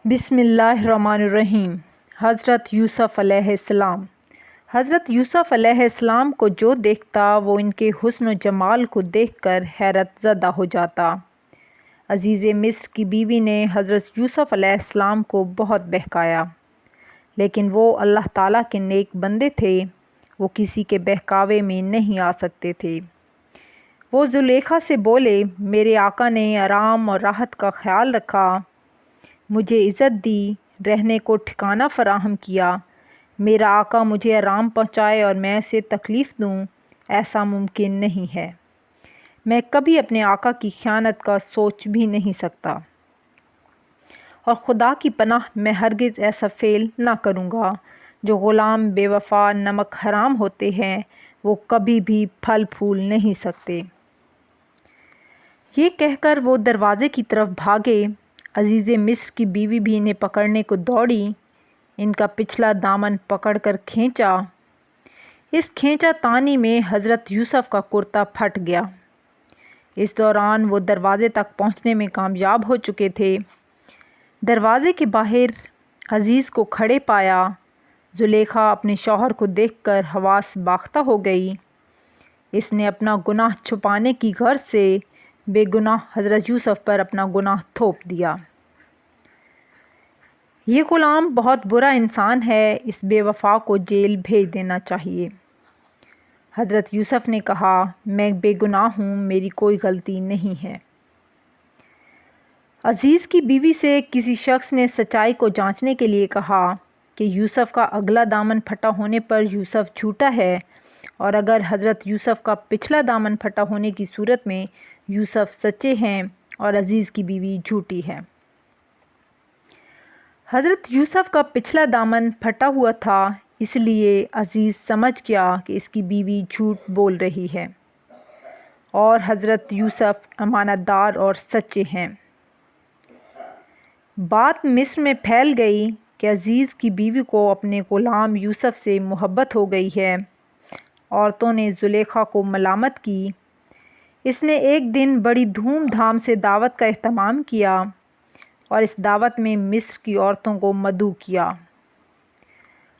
بسم اللہ الرحمن الرحیم۔ حضرت یوسف علیہ السلام۔ حضرت یوسف علیہ السلام کو جو دیکھتا وہ ان کے حسن و جمال کو دیکھ کر حیرت زدہ ہو جاتا۔ عزیز مصر کی بیوی نے حضرت یوسف علیہ السلام کو بہت بہکایا، لیکن وہ اللہ تعالیٰ کے نیک بندے تھے، وہ کسی کے بہکاوے میں نہیں آ سکتے تھے۔ وہ زلیخا سے بولے، میرے آقا نے آرام اور راحت کا خیال رکھا، مجھے عزت دی، رہنے کو ٹھکانہ فراہم کیا۔ میرا آقا مجھے آرام پہنچائے اور میں اسے تکلیف دوں، ایسا ممکن نہیں ہے۔ میں کبھی اپنے آقا کی خیانت کا سوچ بھی نہیں سکتا، اور خدا کی پناہ میں ہرگز ایسا فعل نہ کروں گا۔ جو غلام بے وفا نمک حرام ہوتے ہیں وہ کبھی بھی پھل پھول نہیں سکتے۔ یہ کہہ کر وہ دروازے کی طرف بھاگے۔ عزیز مصر کی بیوی بھی انہیں پکڑنے کو دوڑی، ان کا پچھلا دامن پکڑ کر کھینچا۔ اس کھینچا تانی میں حضرت یوسف کا کرتا پھٹ گیا۔ اس دوران وہ دروازے تک پہنچنے میں کامیاب ہو چکے تھے۔ دروازے کے باہر عزیز کو کھڑے پایا۔ زلیخا اپنے شوہر کو دیکھ کر حواس باختہ ہو گئی۔ اس نے اپنا گناہ چھپانے کی غرض سے بے گناہ حضرت یوسف پر اپنا گناہ تھوپ دیا۔ یہ غلام بہت برا انسان ہے، اس بے وفا کو جیل بھیج دینا چاہیے۔ حضرت یوسف نے کہا، میں بے گناہ ہوں، میری کوئی غلطی نہیں ہے۔ عزیز کی بیوی سے کسی شخص نے سچائی کو جانچنے کے لیے کہا کہ یوسف کا اگلا دامن پھٹا ہونے پر یوسف جھوٹا ہے، اور اگر حضرت یوسف کا پچھلا دامن پھٹا ہونے کی صورت میں یوسف سچے ہیں اور عزیز کی بیوی جھوٹی ہے۔ حضرت یوسف کا پچھلا دامن پھٹا ہوا تھا، اس لیے عزیز سمجھ گیا کہ اس کی بیوی جھوٹ بول رہی ہے، اور حضرت یوسف امانت دار اور سچے ہیں۔ بات مصر میں پھیل گئی کہ عزیز کی بیوی کو اپنے غلام یوسف سے محبت ہو گئی ہے۔ عورتوں نے زلیخا کو ملامت کی۔ اس نے ایک دن بڑی دھوم دھام سے دعوت کا اہتمام کیا، اور اس دعوت میں مصر کی عورتوں کو مدعو کیا۔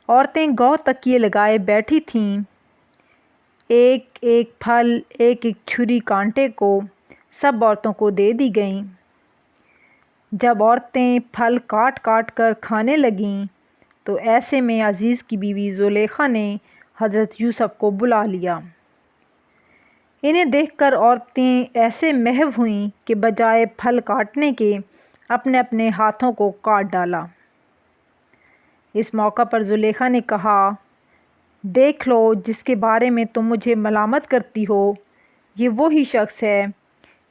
عورتیں گو تکیے لگائے بیٹھی تھیں، ایک ایک پھل، ایک ایک چھری کانٹے کو سب عورتوں کو دے دی گئیں۔ جب عورتیں پھل کاٹ کاٹ کر کھانے لگیں تو ایسے میں عزیز کی بیوی زلیخا نے حضرت یوسف کو بلا لیا۔ انہیں دیکھ کر عورتیں ایسے محو ہوئیں کہ بجائے پھل کاٹنے کے اپنے اپنے ہاتھوں کو کاٹ ڈالا۔ اس موقع پر زلیخا نے کہا، دیکھ لو، جس کے بارے میں تم مجھے ملامت کرتی ہو یہ وہی شخص ہے۔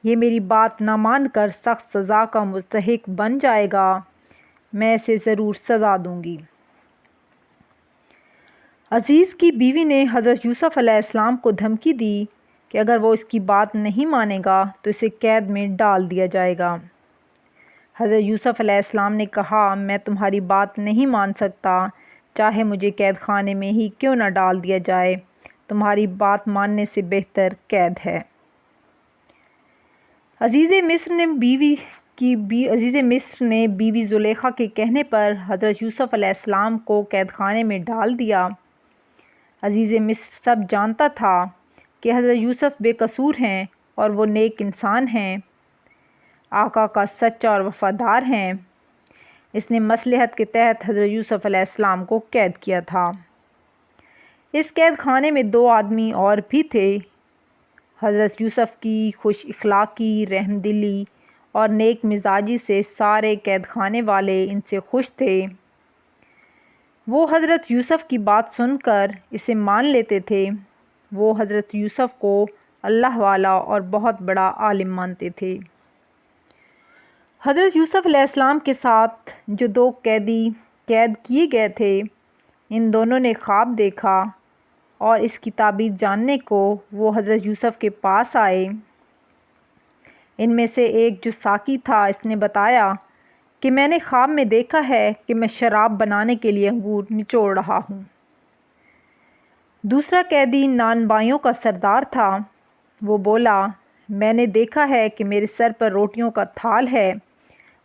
یہ میری بات نہ مان کر سخت سزا کا مستحق بن جائے گا، میں اسے ضرور سزا دوں گی۔ عزیز کی بیوی نے حضرت یوسف علیہ السلام کو دھمکی دی کہ اگر وہ اس کی بات نہیں مانے گا تو اسے قید میں ڈال دیا جائے گا۔ حضرت یوسف علیہ السلام نے کہا، میں تمہاری بات نہیں مان سکتا، چاہے مجھے قید خانے میں ہی کیوں نہ ڈال دیا جائے، تمہاری بات ماننے سے بہتر قید ہے۔ عزیز مصر نے بیوی زلیخا کے کہنے پر حضرت یوسف علیہ السلام کو قید خانے میں ڈال دیا۔ عزیز مصر سب جانتا تھا کہ حضرت یوسف بے قصور ہیں اور وہ نیک انسان ہیں، آقا کا سچا اور وفادار ہیں۔ اس نے مصلحت کے تحت حضرت یوسف علیہ السلام کو قید کیا تھا۔ اس قید خانے میں 2 آدمی اور بھی تھے۔ حضرت یوسف کی خوش اخلاقی، رحم دلی اور نیک مزاجی سے سارے قید خانے والے ان سے خوش تھے۔ وہ حضرت یوسف کی بات سن کر اسے مان لیتے تھے۔ وہ حضرت یوسف کو اللہ والا اور بہت بڑا عالم مانتے تھے۔ حضرت یوسف علیہ السلام کے ساتھ جو 2 قیدی قید کیے گئے تھے، ان دونوں نے خواب دیکھا، اور اس کی تعبیر جاننے کو وہ حضرت یوسف کے پاس آئے۔ ان میں سے ایک جو ساقی تھا، اس نے بتایا کہ میں نے خواب میں دیکھا ہے کہ میں شراب بنانے کے لیے انگور نچوڑ رہا ہوں۔ دوسرا قیدی نانبائیوں کا سردار تھا، وہ بولا، میں نے دیکھا ہے کہ میرے سر پر روٹیوں کا تھال ہے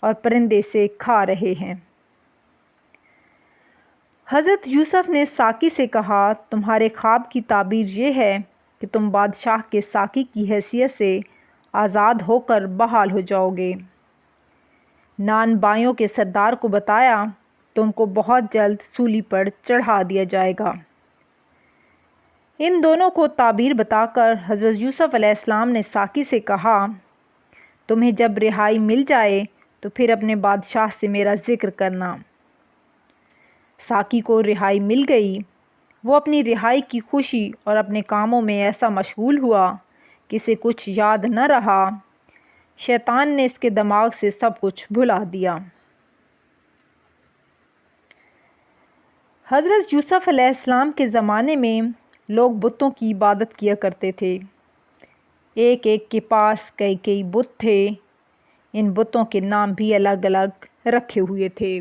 اور پرندے سے کھا رہے ہیں۔ حضرت یوسف نے ساقی سے کہا، تمہارے خواب کی تعبیر یہ ہے کہ تم بادشاہ کے ساقی کی حیثیت سے آزاد ہو کر بحال ہو جاؤ گے۔ نان بائیوں کے سردار کو بتایا، تم کو بہت جلد سولی پر چڑھا دیا جائے گا۔ ان دونوں کو تعبیر بتا کر حضرت یوسف علیہ السلام نے ساقی سے کہا، تمہیں جب رہائی مل جائے تو پھر اپنے بادشاہ سے میرا ذکر کرنا۔ ساقی کو رہائی مل گئی۔ وہ اپنی رہائی کی خوشی اور اپنے کاموں میں ایسا مشغول ہوا کہ اسے کچھ یاد نہ رہا۔ شیطان نے اس کے دماغ سے سب کچھ بھلا دیا۔ حضرت یوسف علیہ السلام کے زمانے میں لوگ بتوں کی عبادت کیا کرتے تھے۔ ایک ایک کے پاس کئی کئی بت تھے۔ ان بتوں کے نام بھی الگ الگ رکھے ہوئے تھے۔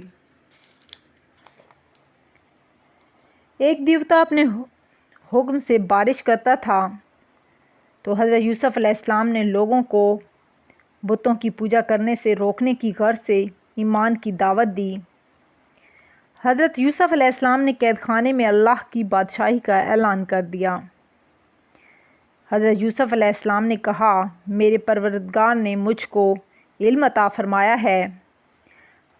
ایک دیوتا اپنے حکم سے بارش کرتا تھا، تو حضرت یوسف علیہ السلام نے لوگوں کو بتوں کی پوجا کرنے سے روکنے کی غرض سے ایمان کی دعوت دی۔ حضرت یوسف علیہ السلام نے قید خانے میں اللہ کی بادشاہی کا اعلان کر دیا۔ حضرت یوسف علیہ السلام نے کہا، میرے پروردگار نے مجھ کو علم عطا فرمایا ہے۔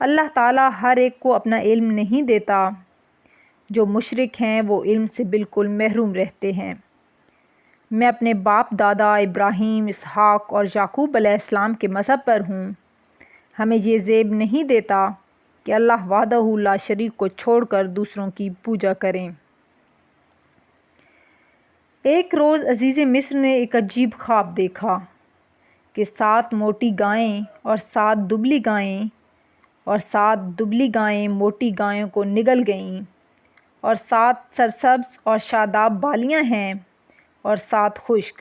اللہ تعالیٰ ہر ایک کو اپنا علم نہیں دیتا۔ جو مشرک ہیں وہ علم سے بالکل محروم رہتے ہیں۔ میں اپنے باپ دادا ابراہیم، اسحاق اور یعقوب علیہ السلام کے مذہب پر ہوں۔ ہمیں یہ زیب نہیں دیتا کہ اللہ وحدہ لا شریک کو چھوڑ کر دوسروں کی پوجا کریں۔ ایک روز عزیز مصر نے ایک عجیب خواب دیکھا کہ 7 موٹی گائیں اور 7 دبلی گائیں اور 7 دبلی گائیں موٹی گایوں کو نگل گئیں، اور 7 سرسبز اور شاداب بالیاں ہیں اور 7 خشک،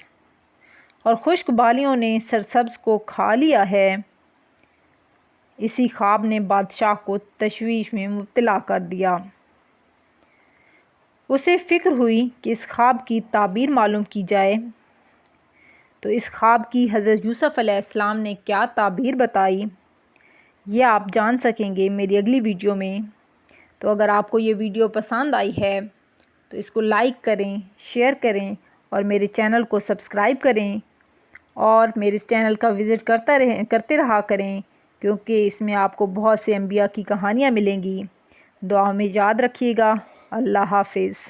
اور خشک بالیوں نے سرسبز کو کھا لیا ہے۔ اسی خواب نے بادشاہ کو تشویش میں مبتلا کر دیا۔ اسے فکر ہوئی کہ اس خواب کی تعبیر معلوم کی جائے۔ تو اس خواب کی حضرت یوسف علیہ السلام نے کیا تعبیر بتائی، یہ آپ جان سکیں گے میری اگلی ویڈیو میں۔ تو اگر آپ کو یہ ویڈیو پسند آئی ہے تو اس کو لائک کریں، شیئر کریں اور میرے چینل کو سبسکرائب کریں، اور میرے چینل کا وزٹ کرتے رہا کریں، کیونکہ اس میں آپ کو بہت سے انبیاء کی کہانیاں ملیں گی۔ دعا میں یاد رکھیے گا۔ اللہ حافظ۔